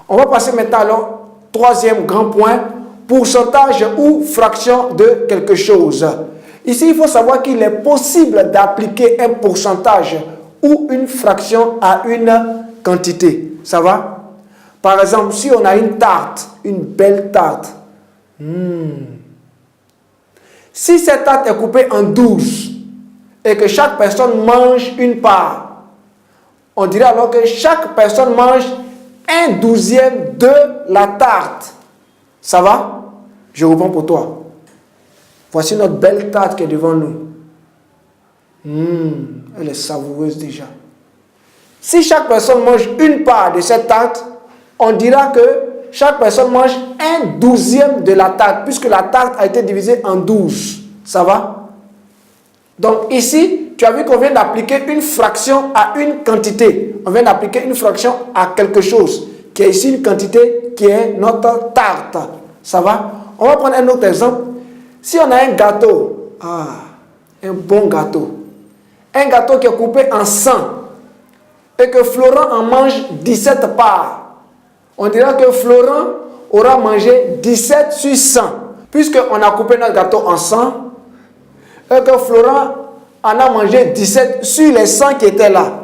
On va passer maintenant alors, troisième grand point, pourcentage ou fraction de quelque chose. Ici, il faut savoir qu'il est possible d'appliquer un pourcentage ou une fraction à une quantité. Ça va? Par exemple, si on a une tarte, une belle tarte, si cette tarte est coupée en 12 et que chaque personne mange une part, on dirait alors que chaque personne mange 1/12 de la tarte. Ça va? Je reprends pour toi. Voici notre belle tarte qui est devant nous. Elle est savoureuse déjà. Si chaque personne mange une part de cette tarte, on dira que chaque personne mange 1/12 de la tarte, puisque la tarte a été divisée en 12. Ça va? Donc ici, tu as vu qu'on vient d'appliquer une fraction à une quantité. On vient d'appliquer une fraction à quelque chose, qui est ici une quantité qui est notre tarte. Ça va? On va prendre un autre exemple. Si on a un gâteau, un bon gâteau, un gâteau qui est coupé en 100 et que Florent en mange 17 parts, on dira que Florent aura mangé 17 sur 100, puisqu'on a coupé notre gâteau en 100 et que Florent en a mangé 17 sur les 100 qui étaient là.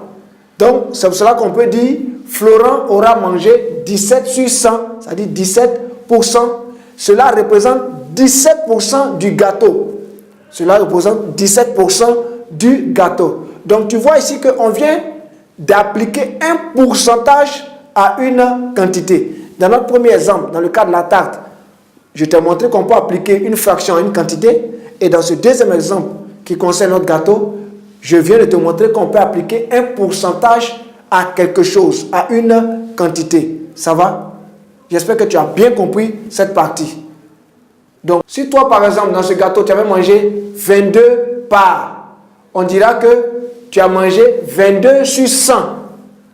Donc, c'est pour cela qu'on peut dire Florent aura mangé 17 sur 100, c'est-à-dire 17%. Cela représente 17% du gâteau. Cela représente 17% du gâteau. Donc, tu vois ici qu'on vient d'appliquer un pourcentage à une quantité. Dans notre premier exemple, dans le cas de la tarte, je t'ai montré qu'on peut appliquer une fraction à une quantité. Et dans ce deuxième exemple qui concerne notre gâteau, je viens de te montrer qu'on peut appliquer un pourcentage à quelque chose, à une quantité. Ça va? J'espère que tu as bien compris cette partie. Donc, si toi, par exemple, dans ce gâteau, tu avais mangé 22 parts, on dira que tu as mangé 22 sur 100.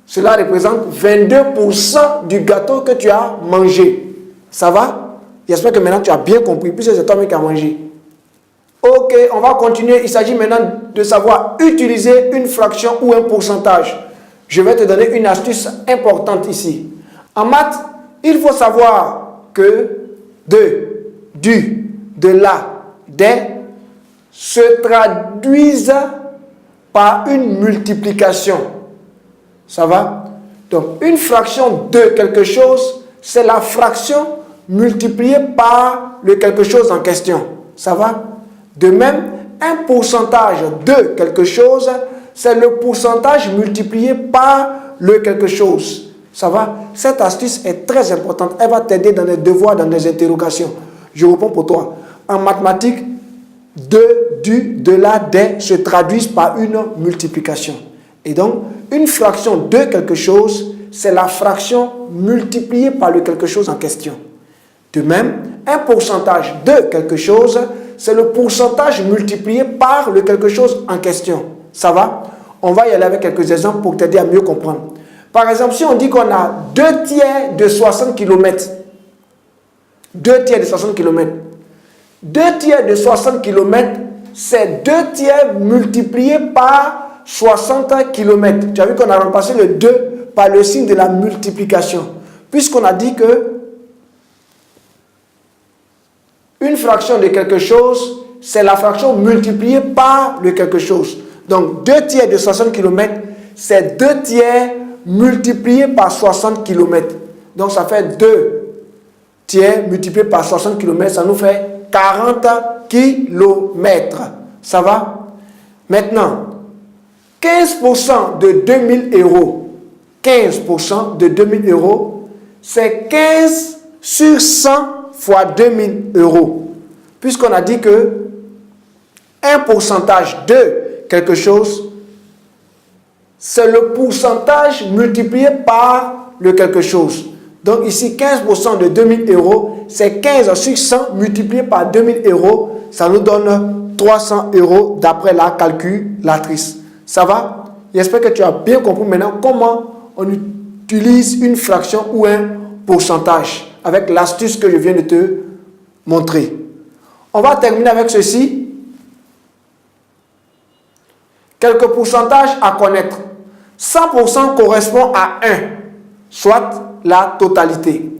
Cela représente 22% du gâteau que tu as mangé. Ça va? J'espère que maintenant tu as bien compris, puisque c'est toi-même qui as mangé. Ok, on va continuer. Il s'agit maintenant de savoir utiliser une fraction ou un pourcentage. Je vais te donner une astuce importante ici. En maths, il faut savoir que de, du, de la, des se traduisent par une multiplication. Ça va? Donc, une fraction de quelque chose, c'est la fraction multipliée par le quelque chose en question. Ça va? De même, un pourcentage de quelque chose, c'est le pourcentage multiplié par le quelque chose. Ça va? Cette astuce est très importante. Elle va t'aider dans les devoirs, dans les interrogations. Je réponds pour toi. En mathématiques, de, du, de, la, des se traduisent par une multiplication. Et donc, une fraction de quelque chose, c'est la fraction multipliée par le quelque chose en question. De même, un pourcentage de quelque chose, c'est le pourcentage multiplié par le quelque chose en question. Ça va? On va y aller avec quelques exemples pour t'aider à mieux comprendre. Par exemple, si on dit qu'on a 2 tiers de 60 km, 2 tiers de 60 km, 2 tiers de 60 km, c'est 2 tiers multipliés par 60 km. Tu as vu qu'on a remplacé le 2 par le signe de la multiplication. Puisqu'on a dit que une fraction de quelque chose, c'est la fraction multipliée par le quelque chose. Donc, 2 tiers de 60 km, c'est 2 tiers multipliés par 60 km. Donc, ça fait 2 tiers multipliés par 60 km, ça nous fait 40 km. Ça va? Maintenant, 15% de 2000 euros, 15% de 2000 euros, c'est 15 sur 100 fois 2000 euros. Puisqu'on a dit que un pourcentage de quelque chose, c'est le pourcentage multiplié par le quelque chose. Donc ici, 15% de 2000 euros, c'est 15 sur 100 multiplié par 2000 euros. Ça nous donne 300 euros d'après la calculatrice. Ça va? J'espère que tu as bien compris maintenant comment on utilise une fraction ou un pourcentage avec l'astuce que je viens de te montrer. On va terminer avec ceci. Quelques pourcentages à connaître. 100% correspond à 1, soit la totalité.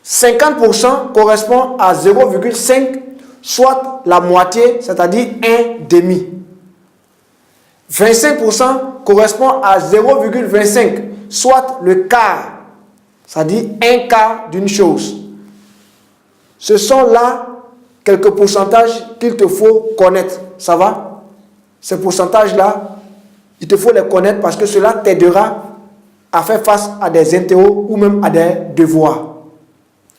50% correspond à 0,5, soit la moitié, c'est-à-dire un demi. 25% correspond à 0,25, soit le quart, c'est-à-dire un quart d'une chose. Ce sont là quelques pourcentages qu'il te faut connaître. Ça va? Ces pourcentages-là, il te faut les connaître parce que cela t'aidera à faire face à des interros ou même à des devoirs.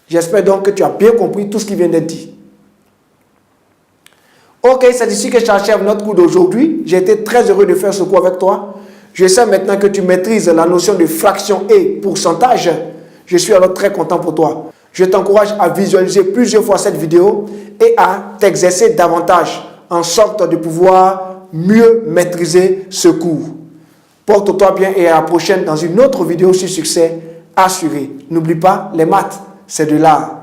J'espère donc que tu as bien compris tout ce qui vient d'être dit. Ok, c'est ici que j'achève notre cours d'aujourd'hui. J'ai été très heureux de faire ce cours avec toi. Je sais maintenant que tu maîtrises la notion de fraction et pourcentage. Je suis alors très content pour toi. Je t'encourage à visualiser plusieurs fois cette vidéo et à t'exercer davantage en sorte de pouvoir mieux maîtriser ce cours. Porte-toi bien et à la prochaine dans une autre vidéo sur succès assuré. N'oublie pas, les maths, c'est de l'art.